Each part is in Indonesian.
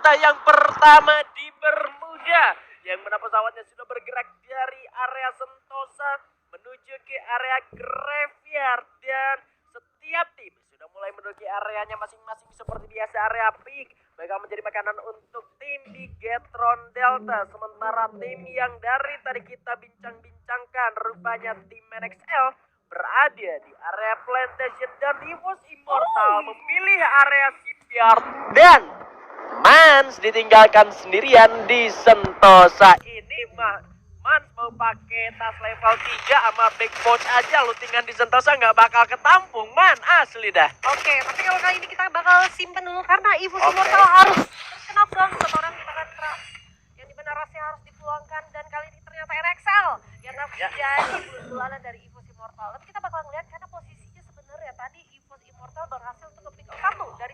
kita yang pertama di Bermuda, yang mana pesawatnya sudah bergerak dari area Sentosa menuju ke area Graveyard, dan setiap tim sudah mulai menuju areanya masing-masing seperti biasa. Area peak bakal menjadi makanan untuk tim di Getron Delta, sementara tim yang dari tadi kita bincang-bincangkan rupanya tim NXL berada di area Plantation, dan EVOS Immortal memilih area Shipyard, dan Mans ditinggalkan sendirian di Sentosa. Ini mah Mans mau pakai tas level 3 sama big pouch aja, lootingan di Sentosa nggak bakal ketampung, Man. Asli dah. Oke, tapi kalau kali ini kita bakal simpen dulu karena EVOS Immortal harus terkena down satu orang di tangan keras. Yang dimana rasnya harus dipulangkan, dan kali ini ternyata NXL yang harus jadi bulanan dari EVOS Immortal. Tapi kita bakal ngeliat karena posisinya sebenarnya tadi EVOS Immortal berhasil untuk nge-pick up satu dari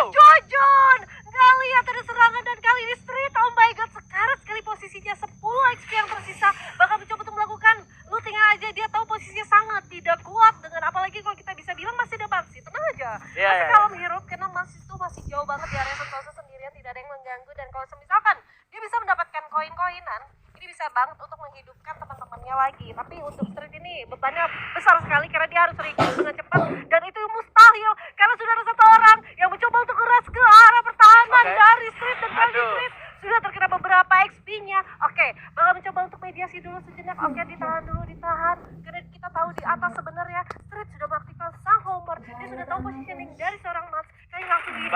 Jojon. Nggak lihat ada serangan, dan kali ini Street, oh my god, sekarat sekali posisinya. 10 XP yang tersisa bakal mencoba untuk melakukan lootingan aja. Dia tahu posisinya sangat tidak kuat, dengan apalagi kalau kita bisa bilang masih ada Bansi. Tenang aja, masih kalem hirup karena masih itu masih jauh banget di area Sentosa sendirian, tidak ada yang mengganggu. Dan kalau misalkan dia bisa mendapatkan koin-koinan, ini bisa banget untuk menghidupkan teman-temannya lagi. Tapi untuk Street ini bebannya besar sekali karena dia harus recall dengan cepat, dan itu mustahil karena sudah ada satu orang yang mencoba untuk keras ke arah pertahanan dari Street, dan kali Street sudah terkena beberapa XP-nya. Oke, bakal mencoba untuk mediasi dulu sejenak. Oke, ditahan dulu, ditahan. Karena kita tahu di atas sebenarnya Street sudah mengaktifkan sang homer. Dia sudah tahu positioning dari seorang Mats. Kali langsung di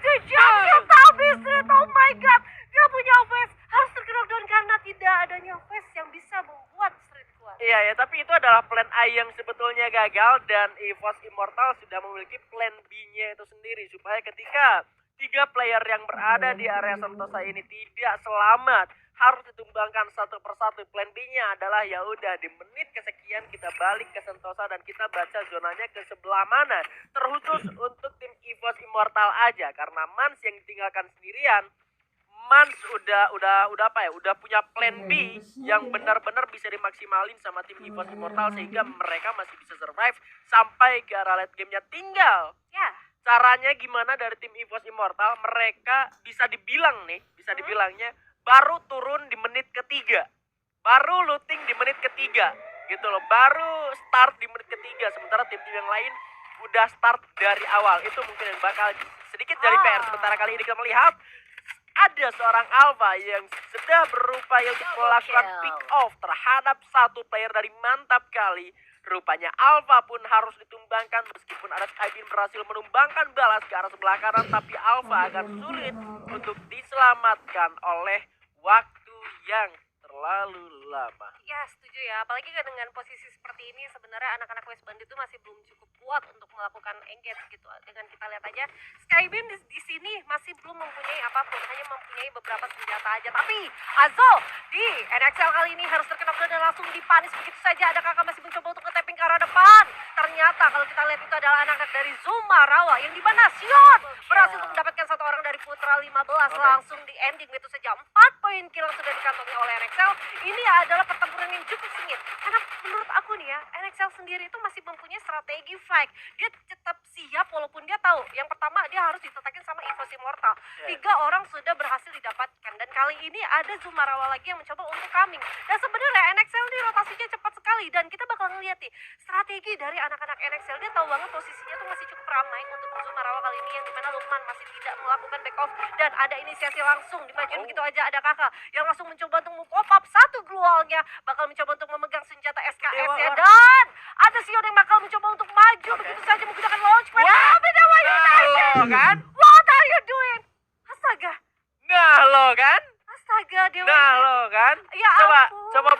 dijamnya, tapi Street, oh my god, dia punya face, harus terkena down karena tidak adanya face yang bisa membuat Street kuat. Iya ya, tapi itu adalah plan A yang sebetulnya gagal, dan EVOS Immortal sudah memiliki plan B-nya itu sendiri, supaya ketika 3 player yang berada di area Sentosa ini tidak selamat, harus ditumbangkan satu persatu. Plan B-nya adalah ya udah di menit kesekian kita balik ke Sentosa dan kita baca zonanya ke sebelah mana. Terkhusus untuk tim EVOS Immortal aja, karena Mans yang ditinggalkan sendirian. Mans udah punya plan B yang benar-benar bisa dimaksimalin sama tim EVOS Immortal, sehingga mereka masih bisa survive sampai ke arah late game-nya. Tinggal caranya gimana dari tim EVOS Immortal, mereka bisa dibilangnya baru turun di menit ketiga, baru looting di menit ketiga gitu loh, baru start di menit ketiga, sementara tim-tim yang lain udah start dari awal. Itu mungkin yang bakal sedikit jadi PR. Sementara kali ini kita melihat ada seorang Alpha yang sedang berupaya untuk melakukan pick off terhadap satu player dari Mantap kali. Rupanya Alpha pun harus ditumbangkan, meskipun ada Skybin berhasil menumbangkan balas ke arah sebelah kanan, tapi Alpha akan sulit untuk diselamatkan oleh waktu yang terlalu lama. Ya, setuju ya. Apalagi dengan posisi seperti ini, sebenarnya anak-anak West Bandit itu masih belum cukup kuat untuk melakukan engage gitu. Dengan kita lihat aja, Skybeam di sini masih belum mempunyai apapun, hanya mempunyai beberapa senjata aja. Tapi Azo di NXL kali ini harus terkena dan langsung dipanis begitu saja. Ada kakak masih mencoba untuk nge-tapping ke arah depan. Ternyata kalau kita lihat itu adalah anak-anak dari Zumarawa, yang dimana Sion berhasil untuk mendapatkan satu orang dari Putra 15. Langsung di ending begitu saja. 4 poin kill yang sudah dikantongi oleh NXL. Ini adalah pertempuran yang cukup sengit, karena menurut aku nih ya, NXL sendiri itu masih mempunyai strategi fight. Dia tetap siap walaupun dia tahu yang pertama dia harus ditetakin sama EVOS Immortal. 3 orang sudah berhasil didapatkan, dan kali ini ada Zumarawa lagi yang mencoba untuk coming. Dan sebenarnya NXL ini rotasinya cepat sekali, dan kita bakal ngeliat nih strategi dari anak-anak NXL. Dia tahu banget posisinya tuh masih cukup ramai untuk Zumarawa kali ini, yang dimana Lukman masih tidak melakukan back off, dan ada inisiasi langsung dimajuin begitu aja. Ada kakak yang langsung mencoba untuk pop up satu glualnya, bakal mencoba untuk memegang senjata SKS ya, dan ada Sion yang bakal mencoba untuk maju begitu saja menggunakan launchpad. Tapi Dewa United, kan? What are you doing? Astaga. Nah lo kan? Astaga, Dewa. Nah lo kan? Ya Coba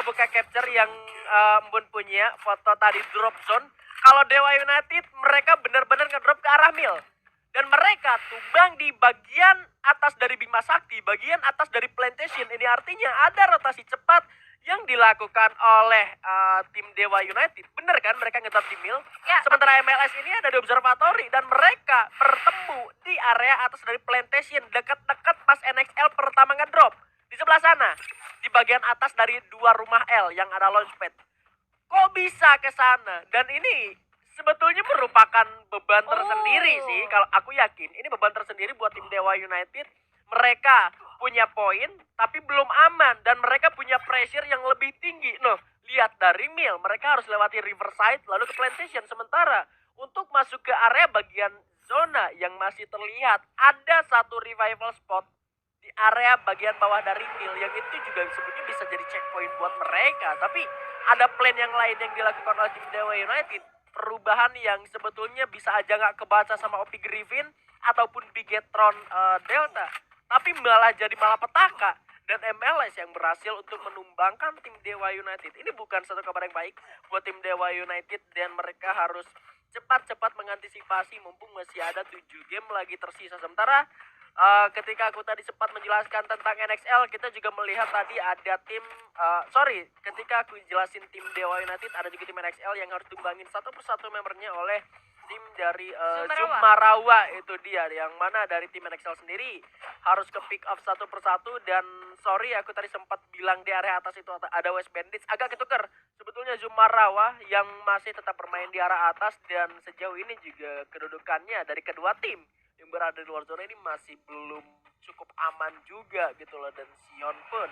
buka capture yang Mbun punya foto tadi drop zone. Kalau Dewa United mereka benar-benar ngedrop ke arah mil. Dan mereka tumbang di bagian atas dari Bima Sakti, bagian atas dari Plantation. Ini artinya ada rotasi cepat yang dilakukan oleh tim Dewa United. Bener kan mereka ngedrop di mil? Ya, sementara MLS ini ada di observatory, dan mereka bertemu di area atas dari Plantation, dekat-dekat pas NXL pertama ngedrop. Di sebelah sana, di bagian atas dari 2 rumah L yang ada launchpad. Kok bisa ke sana? Dan ini sebetulnya merupakan beban tersendiri Oh. sih. Kalau aku yakin ini beban tersendiri buat tim Dewa United. Mereka punya poin tapi belum aman dan mereka punya pressure yang lebih tinggi. Noh, lihat dari Mil, mereka harus lewati Riverside lalu ke Plantation. Sementara untuk masuk ke area bagian zona yang masih terlihat ada satu revival spot di area bagian bawah dari Mil yang itu juga sebenarnya bisa jadi checkpoint buat mereka. Tapi ada plan yang lain yang dilakukan oleh tim Dewa United, perubahan yang sebetulnya bisa aja nggak kebaca sama Opi Griffin ataupun Bigetron Delta, tapi malah jadi malapetaka dan MLS yang berhasil untuk menumbangkan tim Dewa United. Ini bukan satu kabar yang baik buat tim Dewa United dan mereka harus cepat-cepat mengantisipasi mumpung masih ada 7 game lagi tersisa. Sementara ketika aku tadi sempat menjelaskan tentang NXL, kita juga melihat tadi ada tim, ketika aku jelasin tim Dewa United, ada juga tim NXL yang harus tumbangin satu persatu membernya oleh tim dari Zumarawa. Itu dia, yang mana dari tim NXL sendiri harus ke pick off satu persatu. Dan aku tadi sempat bilang di area atas itu ada West Bandits, agak ketukar. Sebetulnya Zumarawa yang masih tetap bermain di arah atas, dan sejauh ini juga kedudukannya dari kedua tim yang berada di luar zona ini masih belum cukup aman juga gitu loh. Dan Sion pun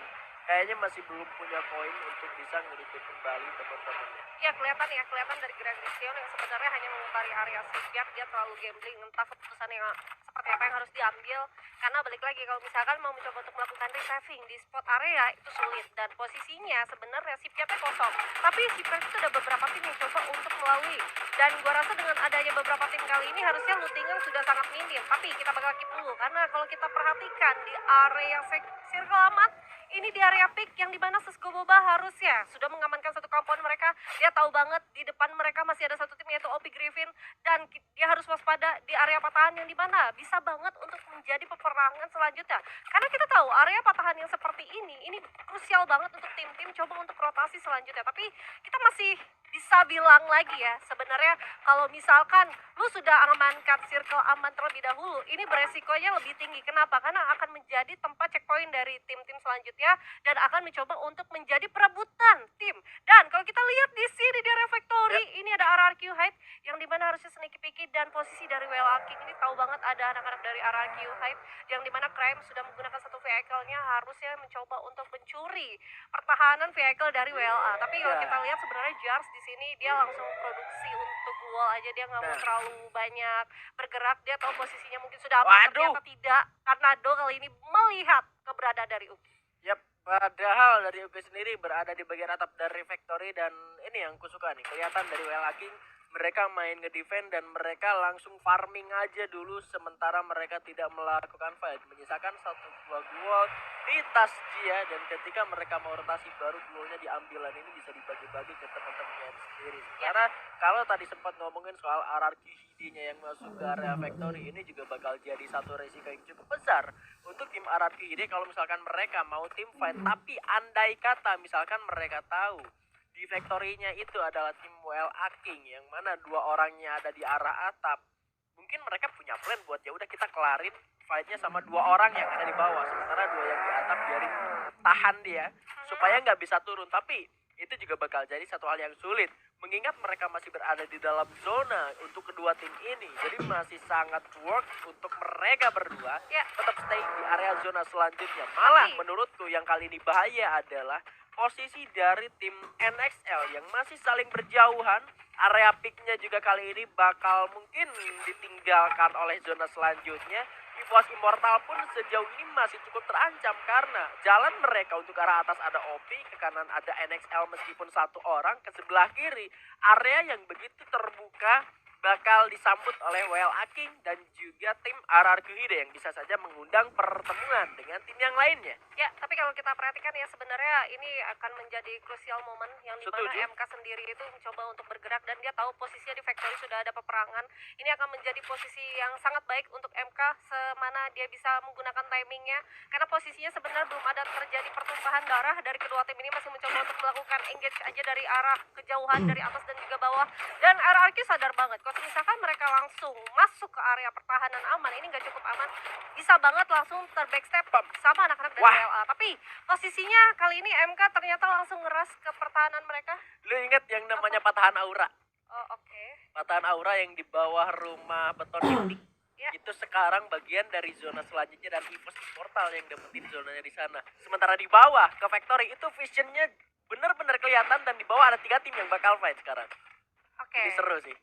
kayaknya masih belum punya poin untuk bisa ngerebut kembali teman-temannya. Ya kelihatan dari Grandi Sion yang sebenarnya hanya memutari area shipyard. Dia terlalu gambling, entah keputusan yang seperti apa yang harus diambil, karena balik lagi kalau misalkan mau mencoba untuk melakukan resaving di spot area itu sulit, dan posisinya sebenarnya shipyardnya kosong, tapi shipyard itu ada beberapa tim yang coba untuk melalui, dan gua rasa dengan adanya beberapa tim kali ini harusnya lootingan sudah sangat minim. Tapi kita bakal keep dulu, karena kalau kita perhatikan di area circle amat ini, di area pick yang dimana Sesko Boba harusnya sudah mengamankan satu compound mereka. Dia tahu banget di depan mereka masih ada satu tim yaitu Opi Griffin, dan dia harus waspada di area patahan yang dimana bisa banget untuk menjadi peperangan selanjutnya. Karena kita tahu area patahan yang seperti ini krusial banget untuk tim-tim coba untuk rotasi selanjutnya. Tapi kita masih bisa bilang lagi ya, sebenarnya kalau misalkan lu sudah amankan circle aman terlebih dahulu, ini beresikonya lebih tinggi. Kenapa? Karena akan menjadi tempat checkpoint dari tim-tim selanjutnya dan akan mencoba untuk menjadi perebutan tim. Dan kalau kita lihat di sini di area factory, ini ada RRQ Hype yang dimana harusnya sneaky picky, dan posisi dari WLA King ini tahu banget ada anak-anak dari RRQ Hype yang dimana Crime sudah menggunakan satu vehicle-nya harusnya mencoba untuk mencuri pertahanan vehicle dari WLA. Tapi kalau kita lihat sebenarnya Jars di sini dia langsung produksi untuk wall aja, dia nggak mau terlalu banyak bergerak. Dia tahu posisinya mungkin sudah aman, ternyata tidak, karena Do kali ini melihat keberadaan dari Uki. Yap, padahal dari Uki sendiri berada di bagian atap dari factory, dan ini yang kusuka nih, kelihatan dari WLA King mereka main nge-defend dan mereka langsung farming aja dulu sementara mereka tidak melakukan fight, menyisakan 1-2 gol di tas dia, dan ketika mereka mau rotasi baru golnya diambil, dan ini bisa dibagi-bagi ke teman-temannya sendiri. Karena kalau tadi sempat ngomongin soal RRQ HD-nya yang masuk ke area factory, ini juga bakal jadi satu resiko yang cukup besar untuk tim RRQ HD kalau misalkan mereka mau tim fight. Tapi andai kata misalkan mereka tahu di factory-nya itu adalah tim WLA King yang mana 2 orangnya ada di arah atap, mungkin mereka punya plan buat ya udah kita kelarin fight-nya sama 2 orang yang ada di bawah, sementara 2 yang di atap biarin tahan dia supaya nggak bisa turun. Tapi itu juga bakal jadi satu hal yang sulit mengingat mereka masih berada di dalam zona untuk kedua tim ini. Jadi masih sangat work untuk mereka berdua tetap stay di area zona selanjutnya. Malah menurutku yang kali ini bahaya adalah posisi dari tim NXL yang masih saling berjauhan. Area picknya juga kali ini bakal mungkin ditinggalkan oleh zona selanjutnya. EVOS Immortal pun sejauh ini masih cukup terancam karena jalan mereka untuk arah atas ada OP, ke kanan ada NXL meskipun 1 orang, ke sebelah kiri area yang begitu terbuka bakal disambut oleh WLA King dan juga tim RRQ Hide yang bisa saja mengundang pertemuan dengan tim yang lainnya. Ya, tapi kalau kita perhatikan ya sebenarnya ini akan menjadi krusial momen yang dimana MK sendiri itu mencoba untuk bergerak dan dia tahu posisinya di factory sudah ada peperangan. Ini akan menjadi posisi yang sangat baik untuk MK semana dia bisa menggunakan timingnya, karena posisinya sebenarnya belum ada terjadi pertumpahan darah dari kedua tim ini, masih mencoba untuk melakukan engage aja dari arah kejauhan dari atas dan juga bawah. Dan RRQ sadar banget kalau misalkan mereka langsung masuk ke area pertahanan aman, ini nggak cukup aman, bisa banget langsung terbackstep sama anak-anak dari WLA. Tapi posisinya kali ini MK ternyata langsung ngeras ke pertahanan mereka. Lu inget yang namanya patahan aura? Oh, oke. Patahan aura yang di bawah rumah beton indik Ya. itu sekarang bagian dari zona selanjutnya dan EVOS Immortal yang dapetin zonanya di sana. Sementara di bawah ke Factory itu visionnya bener-bener kelihatan dan di bawah ada 3 tim yang bakal fight sekarang. Oke. Ini seru sih.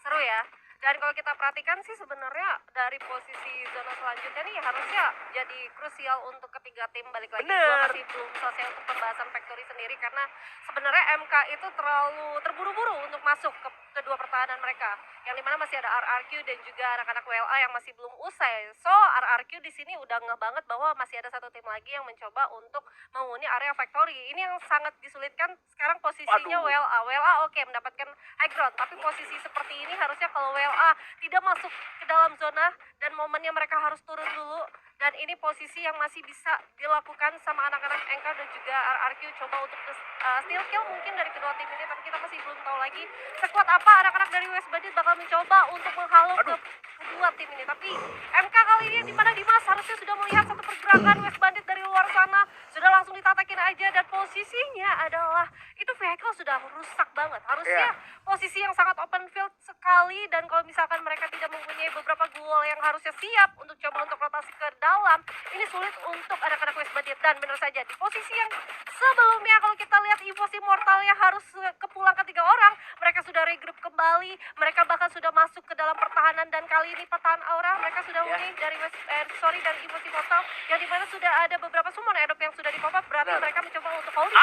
Seru ya. Dan kalau kita perhatikan sih sebenarnya dari posisi zona selanjutnya nih harusnya jadi krusial untuk ketiga tim balik lagi. Gua Bener. masih belum selesai untuk pembahasan Factory sendiri karena sebenarnya MK itu terlalu terburu-buru untuk masuk ke kedua pertahanan mereka. Yang dimana masih ada RRQ dan juga anak-anak WLA yang masih belum usai. So RRQ di sini udah ngeh banget bahwa masih ada satu tim lagi yang mencoba untuk menghuni area Factory. Ini yang sangat disulitkan sekarang posisinya Waduh. WLA. WLA oke mendapatkan high ground, tapi posisi seperti ini harusnya kalau WLA tidak masuk ke dalam zona dan momennya mereka harus turun dulu, dan ini posisi yang masih bisa dilakukan sama anak-anak Anchor dan juga RRQ coba untuk steal kill mungkin dari kedua tim ini, tapi kita masih belum tahu lagi sekuat apa anak-anak dari West Bandit bakal mencoba untuk menghalau ke kedua tim ini. Tapi MK kali ini dimana Dimas harusnya sudah melihat satu pergerakan West Bandit dari luar sana, sudah langsung ditatakin aja, dan posisinya adalah itu vehicle sudah rusak banget. Harusnya posisi yang sangat open field sekali, dan kalau misalkan mereka tidak mempunyai beberapa gol yang harusnya siap untuk coba untuk rotasi ke dalam, ini sulit untuk anak-anak West Bandit. Dan benar saja di posisi yang sebelumnya kalau kita lihat EVOS Immortal yang harus kepulang ketiga orang, mereka sudah regroup kembali, mereka bahkan sudah masuk ke dalam pertahanan, dan kali ini patahan aura mereka sudah mulai dari dari EVOS Immortal yang dimana sudah ada beberapa summon adopt yang sudah di pop up, berarti mereka mencoba untuk holding.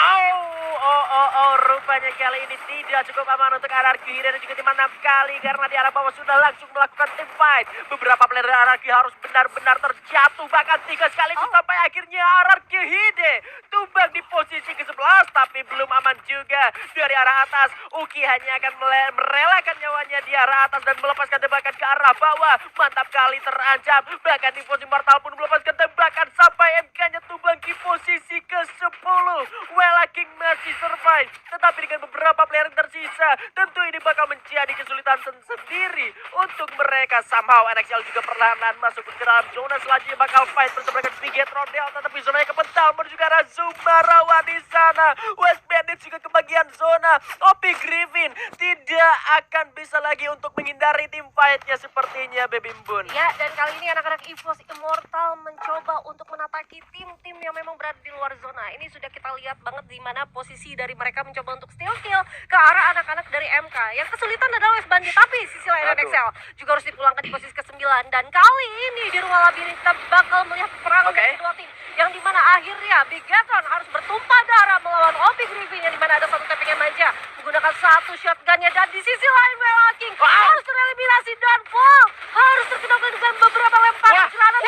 Rupanya kali ini tidak cukup aman untuk RRQ dan juga tim 6 kali karena di arah bawah sudah langsung melakukan team fight. Beberapa player RRQ harus benar-benar terjatuh, bahkan 3 kali sampai akhirnya RRQ Hide tumbang di posisi ke-11, tapi belum aman juga dari arah atas. Uki hanya akan merelakan nyawanya di arah atas dan melepaskan tembakan ke arah bawah. Mantap kali terancam, bahkan EVOS Immortal pun melepaskan tembakan sampai MK-nya tumbang di posisi ke-10. Wela King masih survive, tetapi dengan beberapa player yang tersisa, tentu ini bakal menjadi kesulitan sendiri untuk mereka. Somehow NXL juga perlahan-lahan masuk ke dalam zona selanjutnya, bakal fight bersama dengan Bigetron Delta, tapi zonanya kepental menuju ke arah Zumarawa di sana. West Bandit juga kebagian zona. Opi Griffin tidak akan bisa lagi untuk menghindari tim fightnya sepertinya, Baby Mbun. Ya, dan kali ini anak-anak EVOS Immortal mencoba untuk menataki tim-tim yang memang berada di luar zona. Ini sudah kita lihat banget di mana posisi dari mereka mencoba untuk steal kill ke arah anak-anak dari MK. Yang kesulitan adalah West Bandit, tapi sisi lain NXL juga harus dipulangkan di posisi ke-9. Dan kali ini di ruang labirin kita bakal melihat perang dari kedua tim, yang dimana akhirnya Bigetron harus bertumpah darah melawan Opi Griffin, yang dimana ada satu tapping yang manja menggunakan satu shotgunnya, dan di sisi lain Wela King harus tereliminasi dan full harus terkena dengan beberapa lemparan granat.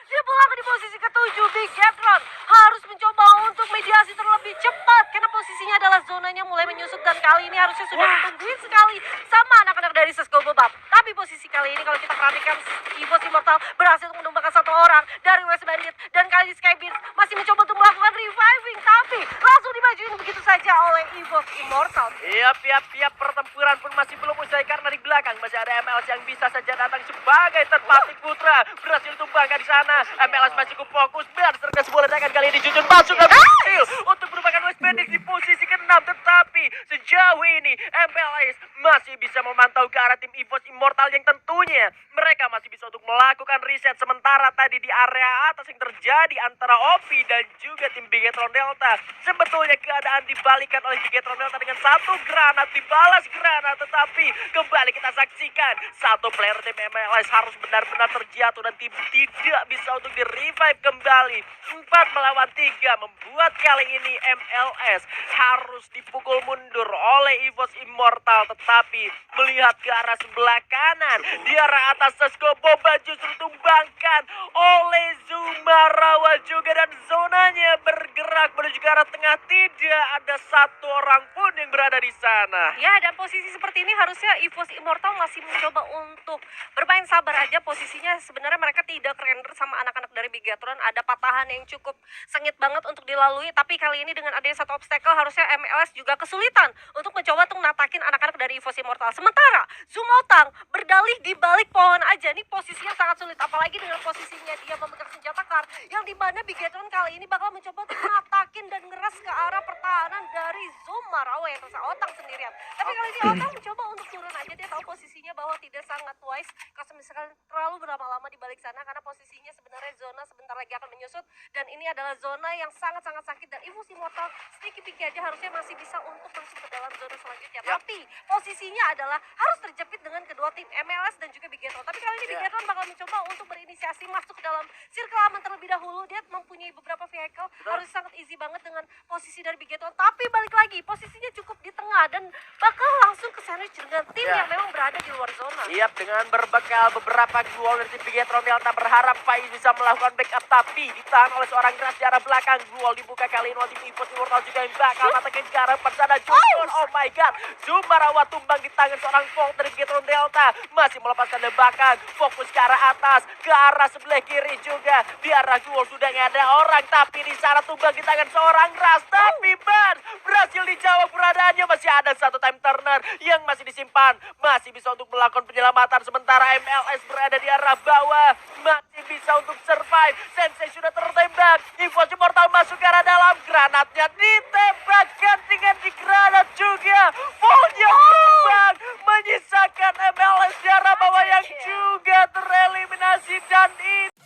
Dia pulang di posisi ke-7. Bigetron harus mencoba untuk mediasi terlebih cepat karena posisinya adalah zonanya mulai menyusut, dan kali ini harusnya sudah ditungguin sekali sama anak-anak dari Sesko Bobab. Tapi posisi kali ini kalau kita perhatikan, EVOS Immortal berhasil untuk menumbangkan satu orang dari West Bandit, dan kali ini Skybeat masih mencoba untuk melakukan reviving, tapi langsung dimajuin begitu saja oleh EVOS Immortal. Yap, pertempuran pun masih belum usai karena di belakang masih ada MLS yang bisa saja datang sebagai third party putra. Berhasil tumbangkan di sana. MLS masih cukup fokus dan serta sebuah ledakan kali ini Jujun masuk ke berhasil untuk merupakan West Bandit di posisi ke-6, tetapi sejauh ini MLS masih bisa memantau ke arah tim EVOS Immortal yang tentunya mereka masih bisa untuk melakukan riset sementara tadi di area atas yang terjadi antara Opi dan juga tim Bigetron Delta. Sebetulnya keadaan dibalikan oleh Bigetron Delta dengan satu granat dibalas granat, tetapi kembali kita saksikan satu player tim MLS harus benar-benar terjatuh dan tim tidak bisa untuk di-revive kembali. 4 melawan 3 membuat kali ini MLS harus dipukul mundur oleh EVOS Immortal, tetapi melihat ke arah sebelah kanan di arah atas Sesko Boba justru tumbangkan oleh Zumarawa juga, dan zonanya bergerak menuju ke arah tengah. Tidak ada satu orang pun yang berada di sana. Ya, dan posisi seperti ini harusnya EVOS Immortal masih mencoba untuk bermain sabar aja. Posisinya sebenarnya mereka tidak render sama anak-anak dari Bigetron. Ada patahan yang cukup sengit banget untuk dilalui, tapi kali ini dengan adanya satu obstacle harusnya MLS juga kesulitan untuk mencoba untuk natakin anak-anak dari EVOS Immortal. Sementara Zumotang berdalih di balik pohon aja. Nih posisinya sangat sulit, apalagi dengan posisinya dia memegang senjata kar, yang dimana Bigetron kali ini bakal mencoba untuk natakin dan ngeras ke arah pertahanan dari Zumarawa yang terasa Otang sendirian. Tapi kali ini Otang mencoba untuk turun aja, dia tahu posisinya bahwa tidak sangat wise kalau misalkan terlalu berlama-lama di balik sana karena posisinya sebenarnya zona sebentar lagi akan menyusut dan ini adalah zona yang sangat-sangat sakit dan Evos Immortal sedikit pikir aja harusnya masih bisa untuk masuk ke dalam zona selanjutnya. Tapi posisinya adalah harus terjepit dengan kedua tim MLS dan juga Bigetron. Tapi kali ini Bigetron bakal mencoba untuk berinisiasi masuk ke dalam circle aman terlebih dahulu. Dia mempunyai beberapa vehicle, harus sangat easy banget dengan posisi dari Bigetron. Tapi balik lagi, posisinya cukup di tengah dan bakal langsung ke sandwich dengan tim yang memang berada di luar zona. Yap, dengan berbekal beberapa gol dari tim Bigetron Delta berharap Faiz bisa melakukan backup tapi ditahan oleh seorang Gras di arah belakang. Gol dibuka kali ini oleh tim Evos Immortal juga yang bakal matakin ke arah sana. Jumper, oh my god, Zumarawa tumbang di tangan seorang Volt dari Bigetron Delta. Masih melepaskan tembakan, fokus ke arah atas, ke arah sebelah kiri juga. Di arah gol sudah nggak ada orang, tapi di sana tumbang di tangan seorang Gras. Tapi Ban berhasil dijawab keberadaannya, masih ada satu time turner yang masih disimpan. Masih bisa untuk melakukan penyelamatan sementara MLS berada di arah bawah. Masih bisa untuk survive. Sensei sudah tertembak. Evos Immortal masuk ke arah dalam. Granatnya ditembakkan dengan di granat juga. Voltnya tumbang menyisakan MLS di arah bawah yang juga tereliminasi dan ini